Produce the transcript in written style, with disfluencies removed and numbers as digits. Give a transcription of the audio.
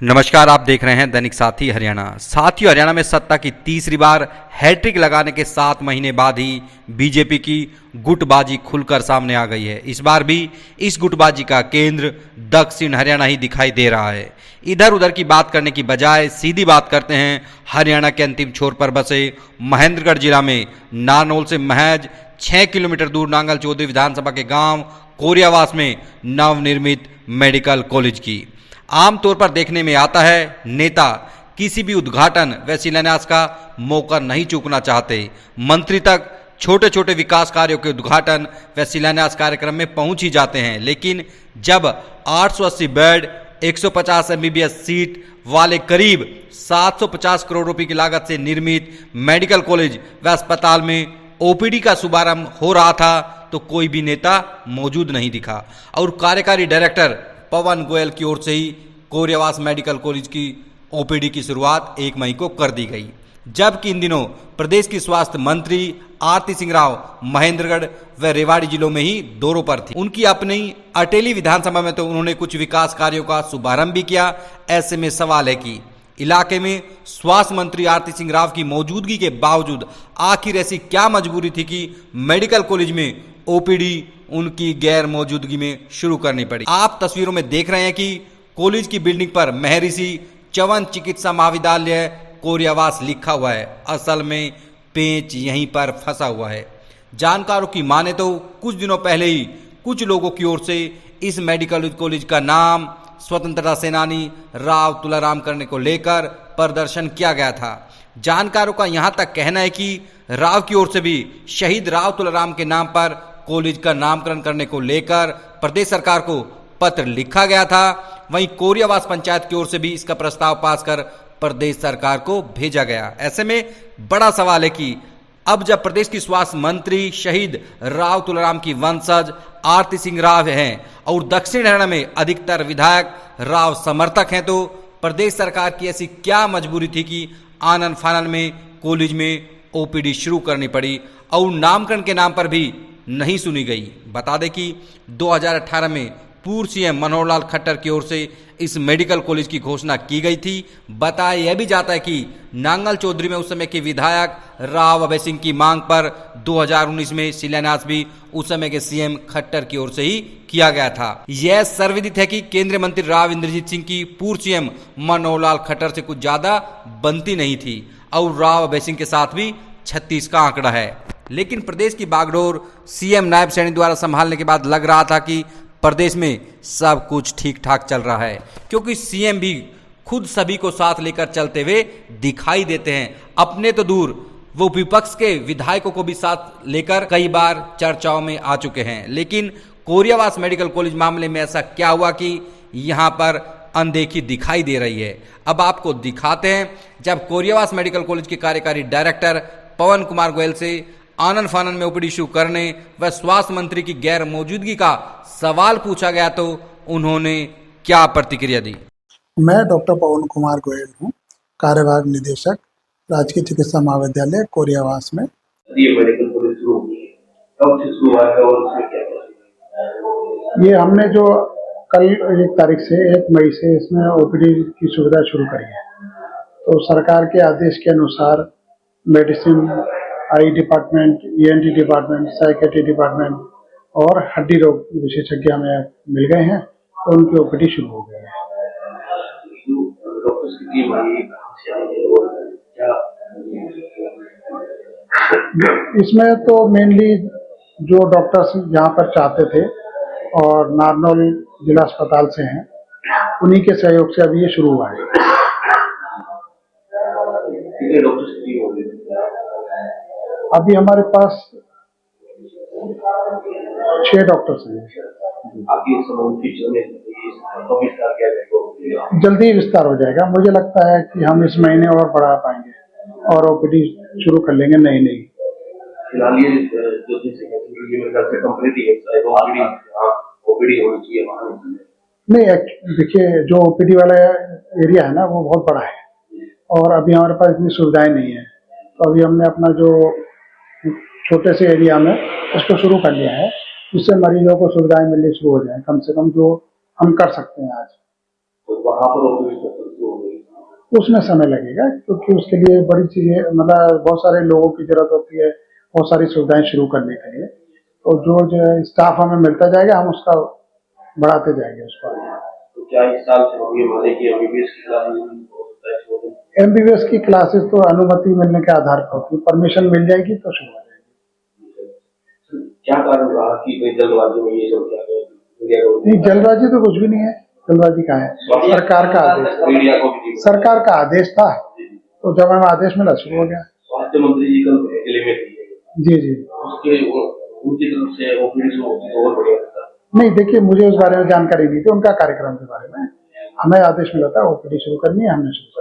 नमस्कार, आप देख रहे हैं दैनिक साथी हरियाणा। साथियों, हरियाणा में सत्ता की तीसरी बार हैट्रिक लगाने के 7 महीने बाद ही बीजेपी की गुटबाजी खुलकर सामने आ गई है। इस बार भी इस गुटबाजी का केंद्र दक्षिण हरियाणा ही दिखाई दे रहा है। इधर उधर की बात करने की बजाय सीधी बात करते हैं हरियाणा के अंतिम छोर पर बसे महेंद्रगढ़ जिला में नारनौल से महज 6 किलोमीटर दूर नांगल चौधरी विधानसभा के गांव कोरियावास में नवनिर्मित मेडिकल कॉलेज की। आमतौर पर देखने में आता है नेता किसी भी उद्घाटन व शिलान्यास का मौका नहीं चूकना चाहते। मंत्री तक छोटे छोटे विकास कार्यों के उद्घाटन व शिलान्यास कार्यक्रम में पहुंच ही जाते हैं, लेकिन जब 880 बेड 150 एमबीबीएस सीट वाले करीब 750 करोड़ रुपए की लागत से निर्मित मेडिकल कॉलेज व अस्पताल में ओपीडी का शुभारंभ हो रहा था तो कोई भी नेता मौजूद नहीं दिखा और कार्यकारी डायरेक्टर पवन गोयल की ओर से ही कोरियावास मेडिकल कॉलेज की ओपीडी की शुरुआत 1 मई को कर दी गई। जबकि इन दिनों प्रदेश की स्वास्थ्य मंत्री आरती सिंह राव महेंद्रगढ़ व रेवाड़ी जिलों में ही दौरों पर थी। उनकी अपनी अटेली विधानसभा में तो उन्होंने कुछ विकास कार्यों का शुभारंभ भी किया। ऐसे में सवाल है कि इलाके में स्वास्थ्य मंत्री आरती सिंह राव की मौजूदगी के बावजूद आखिर ऐसी क्या मजबूरी थी कि मेडिकल कॉलेज में ओपीडी उनकी गैर मौजूदगी में शुरू करनी पड़ी। आप तस्वीरों में देख रहे हैं कि कॉलेज की बिल्डिंग पर महर्षि चवन चिकित्सा महाविद्यालय कोरियावास लिखा हुआ है। असल में पेंच यहीं पर फंसा हुआ है। जानकारों की माने तो कुछ दिनों पहले ही कुछ लोगों की ओर से इस मेडिकल कॉलेज का नाम स्वतंत्रता सेनानी राव तुलाराम करने को लेकर प्रदर्शन किया गया था। जानकारों का यहां तक कहना है कि राव की ओर से भी शहीद राव तुलाराम के नाम पर कॉलेज का नामकरण करने को लेकर प्रदेश सरकार को पत्र लिखा गया था। वहीं कोरियावास पंचायत की ओर से भी इसका प्रस्ताव पास कर प्रदेश सरकार को भेजा गया। ऐसे में बड़ा सवाल है कि अब जब प्रदेश की स्वास्थ्य मंत्री शहीद राव तुलाराम की वंशज आरती सिंह राव हैं और दक्षिण हरियाणा में अधिकतर विधायक राव समर्थक हैं, तो प्रदेश सरकार की ऐसी क्या मजबूरी थी कि आनन फानन में कॉलेज में ओपीडी शुरू करनी पड़ी और नामकरण के नाम पर भी नहीं सुनी गई। बता दें कि 2018 में पूर्व सीएम मनोहर लाल खट्टर की ओर से इस मेडिकल कॉलेज की घोषणा की गई थी। बताया यह भी जाता है कि नांगल चौधरी में उस समय के विधायक राव अभय सिंह की मांग पर 2019 में शिलान्यास भी उस समय के सीएम खट्टर की ओर से ही किया गया था। यह सर्वविदित है कि केंद्रीय मंत्री राव इंद्रजीत सिंह की पूर्व सीएम मनोहर लाल खट्टर से कुछ ज्यादा बनती नहीं थी और राव अभय सिंह के साथ भी 36 का आंकड़ा है। लेकिन प्रदेश की बागडोर सीएम नायब सैनी द्वारा संभालने के बाद लग रहा था कि प्रदेश में सब कुछ ठीक ठाक चल रहा है, क्योंकि सीएम भी खुद सभी को साथ लेकर चलते हुए दिखाई देते हैं। अपने तो दूर, वो विपक्ष के विधायकों को भी साथ लेकर कई बार चर्चाओं में आ चुके हैं। लेकिन कोरियावास मेडिकल कॉलेज मामले में ऐसा क्या हुआ कि यहाँ पर अनदेखी दिखाई दे रही है। अब आपको दिखाते हैं जब कोरियावास मेडिकल कॉलेज के कार्यकारी डायरेक्टर पवन कुमार गोयल से आनन फानन में ओपीडी शुरू करने व स्वास्थ्य मंत्री की गैर मौजूदगी का सवाल पूछा गया तो उन्होंने क्या प्रतिक्रिया दी। मैं डॉक्टर पवन कुमार गोयल हूँ, कार्यवाहक निदेशक राजकीय चिकित्सा महाविद्यालय कोरियावास में। ये मेडिकल कॉलेज शुरू हुई है, कब से शुरू हुआ है और उसमें क्या क्या? ये हमने जो कल 1 तारीख से 1 मई से इसमें ओपीडी की सुविधा शुरू करी है। तो सरकार के आदेश के अनुसार medicine, eye department, ENT department, psychiatry department और हड्डी रोग विशेषज्ञ हमें मिल गए हैं, तो उनकी ओपीडी शुरू हो गई है। डॉक्टर्स की टीम आई कहाँ से आई है और क्या? इसमें तो मेनली जो डॉक्टर्स यहाँ पर चाहते थे और नारनौल जिला अस्पताल से हैं, उन्हीं के सहयोग से अभी ये शुरू हुआ है। कितने डॉक्टर्स की टीम होगी? अभी हमारे पास 6 डॉक्टर्स हैं। आगे फ्यूचर में तो विस्तार किया जाएगा, जल्दी ही विस्तार हो जाएगा। मुझे लगता है कि हम इस महीने और बढ़ा पाएंगे और ओपीडी शुरू कर लेंगे नई नई। फिलहाल ये जो मेरे ख्याल से कंप्लीट है, तो ओपीडी होनी चाहिए वहाँ। नहीं, देखिए जो ओपीडी वाला एरिया है ना, वो बहुत बड़ा है और अभी हमारे पास इतनी सुविधाएं नहीं है। तो अभी हमने अपना जो छोटे से एरिया में उसको शुरू कर लिया है, जिससे मरीजों को सुविधाएं मिलनी शुरू हो जाए, कम से कम जो हम कर सकते हैं आज। तो वहाँ पर उसमें समय लगेगा, क्योंकि उसके लिए बड़ी चीजें, मतलब बहुत सारे लोगों की जरूरत होती है, बहुत सारी सुविधाएं शुरू करने के लिए। तो जो स्टाफ हमें मिलता जाएगा, हम उसका बढ़ाते जाएंगे उसको। तो क्या इस साल से होगी माने कि एमबीबीएस की क्लासेस हो सकता है शुरू? एमबीबीएस की क्लासेस तो अनुमति मिलने के आधार पर होती है, परमिशन मिल जाएगी तो शुरू हो जाएगी। क्या कारण रहा कि इतनी जल्दबाजी में ये सब किया गया? मीडिया को नहीं, जल्दबाजी तो कुछ भी नहीं है, जल्दबाजी कहाँ है, सरकार का आदेश, मीडिया को भी सरकार का आदेश था, तो जब हमें आदेश मिला शुरू हो गया। स्वास्थ्य मंत्री जी कल जिले में थे, जी जी। उसके उनकी तरफ से ओपीडी शुरू होती तो और बढ़िया होता। नहीं, देखिए, मुझे उस बारे में जानकारी नहीं थी, उनका कार्यक्रम के बारे में। हमें आदेश मिला था ओपीडी शुरू करनी है, हमने शुरू